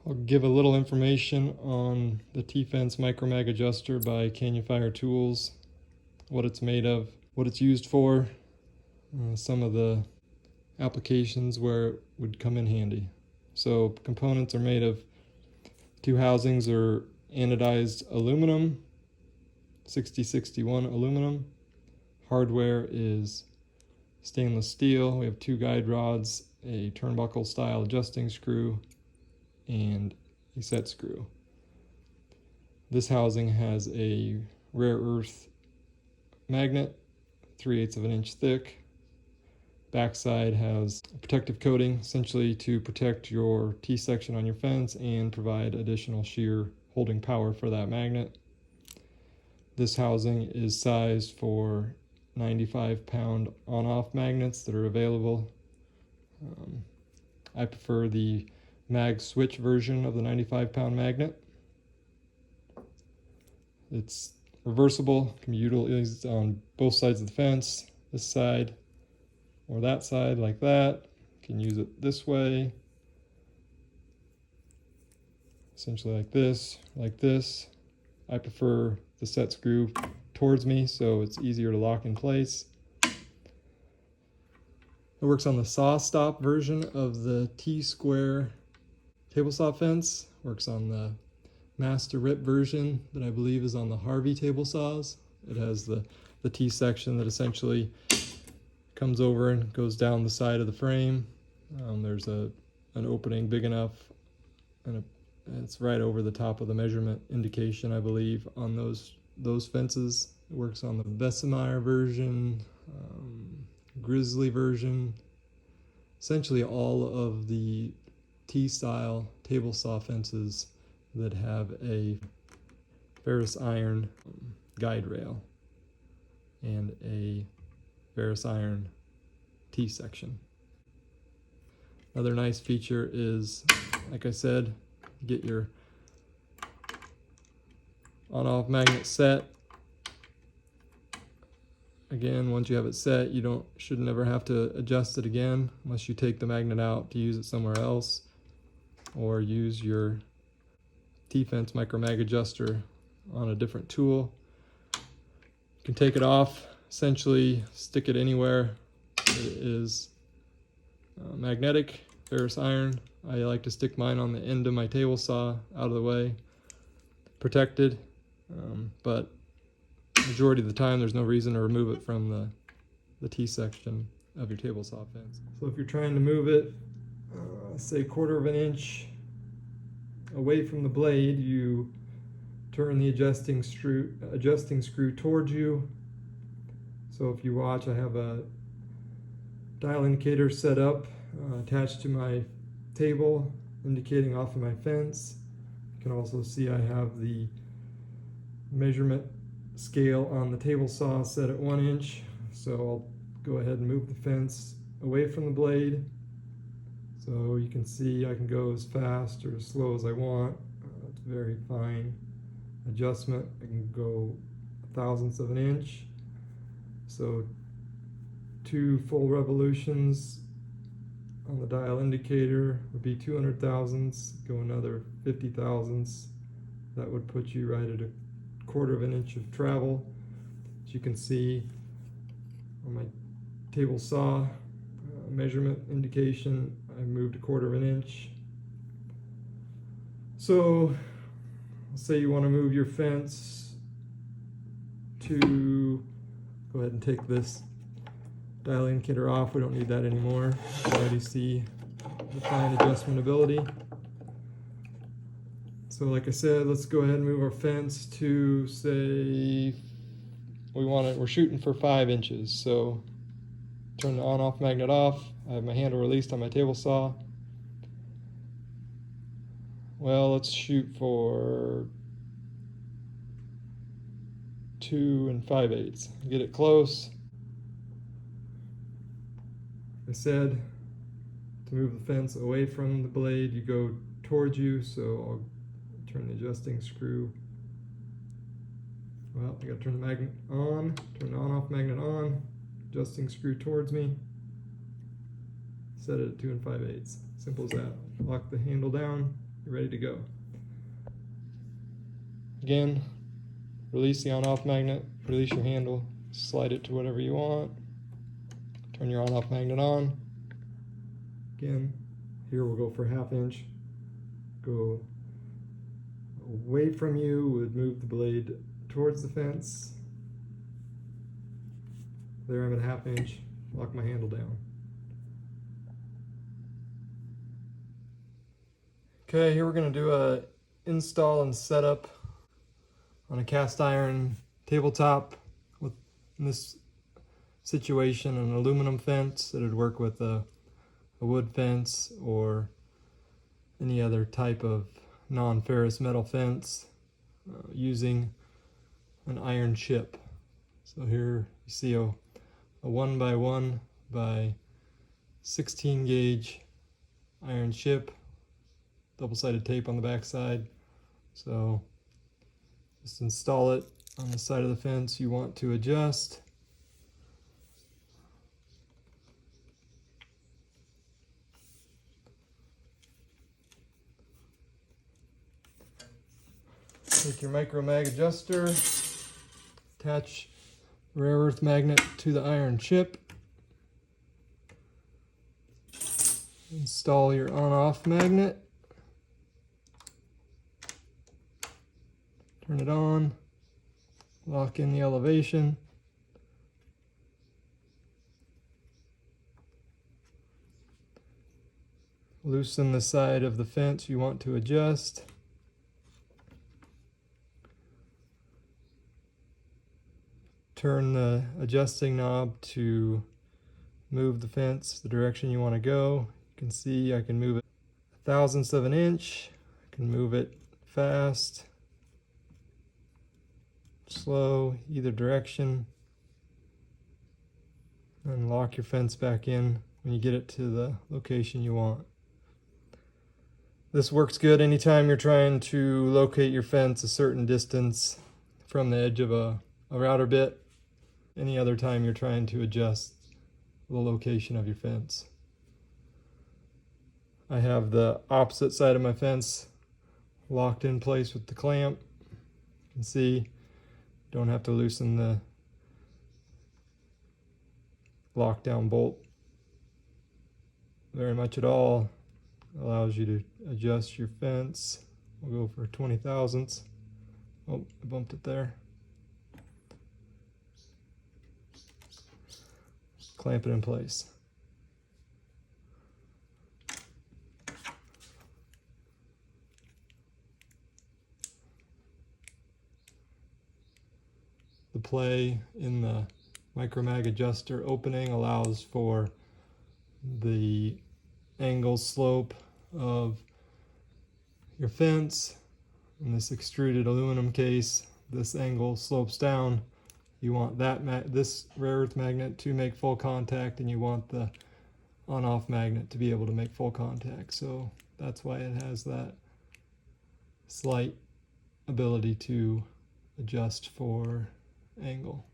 I'll give a little information on the T-Fence MicroMag adjuster by Canyon Fire Tools, what it's made of, what it's used for, some of the applications where it would come in handy. So components are made of two housings are anodized aluminum, 6061 aluminum. Hardware is stainless steel. We have two guide rods, a turnbuckle style adjusting screw, and a set screw. This housing has a rare earth magnet, 3/8 of an inch thick. Backside has a protective coating, essentially to protect your T-section on your fence and provide additional shear holding power for that magnet. This housing is sized for 95-pound on-off magnets that are available. I prefer the mag switch version of the 95-pound magnet. It's reversible, can be utilized on both sides of the fence, this side or that side like that. You can use it this way, essentially like this, like this. I prefer the set screw towards me so it's easier to lock in place. It works on the saw stop version of the T-square table saw fence, works on the master rip version that I believe is on the Harvey table saws. It has the T-section that essentially comes over and goes down the side of the frame. There's an opening big enough, and it's right over the top of the measurement indication, I believe, on those fences. It works on the Bessemeyer version, Grizzly version, essentially all of the T-style table saw fences that have a ferrous iron guide rail and a ferrous iron T-section. Another nice feature is, like I said, get your on-off magnet set. Again, once you have it set, you should never have to adjust it again unless you take the magnet out to use it somewhere else or use your T-Fence MicroMag adjuster on a different tool. You can take it off, essentially stick it anywhere. It is magnetic, ferrous iron. I like to stick mine on the end of my table saw, out of the way, protected, but majority of the time there's no reason to remove it from the T-section of your table saw fence. So if you're trying to move it, say 1/4 of an inch away from the blade, you turn the adjusting screw towards you. So if you watch, I have a dial indicator set up attached to my table, indicating off of my fence. You can also see I have the measurement scale on the table saw set at 1 inch. So I'll go ahead and move the fence away from the blade. So you can see I can go as fast or as slow as I want. It's very fine adjustment. I can go 1/1000th of an inch. So 2 full revolutions on the dial indicator would be 200 thousandths. Go another 50 thousandths. That would put you right at 1/4 of an inch of travel. As you can see on my table saw measurement indication, I moved 1/4 of an inch. So say you want to move your fence to, go ahead and take this dial indicator off. We don't need that anymore. You already see the fine adjustment ability. So like I said, let's go ahead and move our fence to, say, we're shooting for 5 inches. So turn the on-off magnet off. I have my handle released on my table saw. Well, let's shoot for 2 5/8. Get it close. Like I said, to move the fence away from the blade, you go towards you. So I'll turn the adjusting screw. Well, I gotta turn the magnet on, turn the on-off magnet on, adjusting screw towards me, set it at 2 5/8. Simple as that. Lock the handle down, you're ready to go. Again, release the on-off magnet, release your handle, slide it to whatever you want, turn your on-off magnet on. Again, here we'll go for 1/2 inch. Go away from you, would move the blade towards the fence. There I'm at 1/2 inch, lock my handle down. Okay, here we're going to do a install and setup on a cast iron tabletop with, in this situation, an aluminum fence that would work with a wood fence or any other type of non-ferrous metal fence using an iron chip. So here you see a 1x1 by 16 gauge iron chip, double-sided tape on the back side. So just install it on the side of the fence you want to adjust. Take your MicroMag adjuster, attach the rare earth magnet to the iron chip, install your on-off magnet, turn it on, lock in the elevation, loosen the side of the fence you want to adjust. Turn the adjusting knob to move the fence the direction you want to go. You can see I can move it 1/1000th of an inch. I can move it fast, slow, either direction. And lock your fence back in when you get it to the location you want. This works good anytime you're trying to locate your fence a certain distance from the edge of a router bit. Any other time you're trying to adjust the location of your fence. I have the opposite side of my fence locked in place with the clamp. You can see, don't have to loosen the lockdown bolt very much at all. Allows you to adjust your fence. We'll go for 20/1000. Oh, I bumped it there. Clamp it in place. The play in the MicroMag adjuster opening allows for the angle slope of your fence. In this extruded aluminum case, this angle slopes down. You want this rare earth magnet to make full contact, and you want the on-off magnet to be able to make full contact. So that's why it has that slight ability to adjust for angle.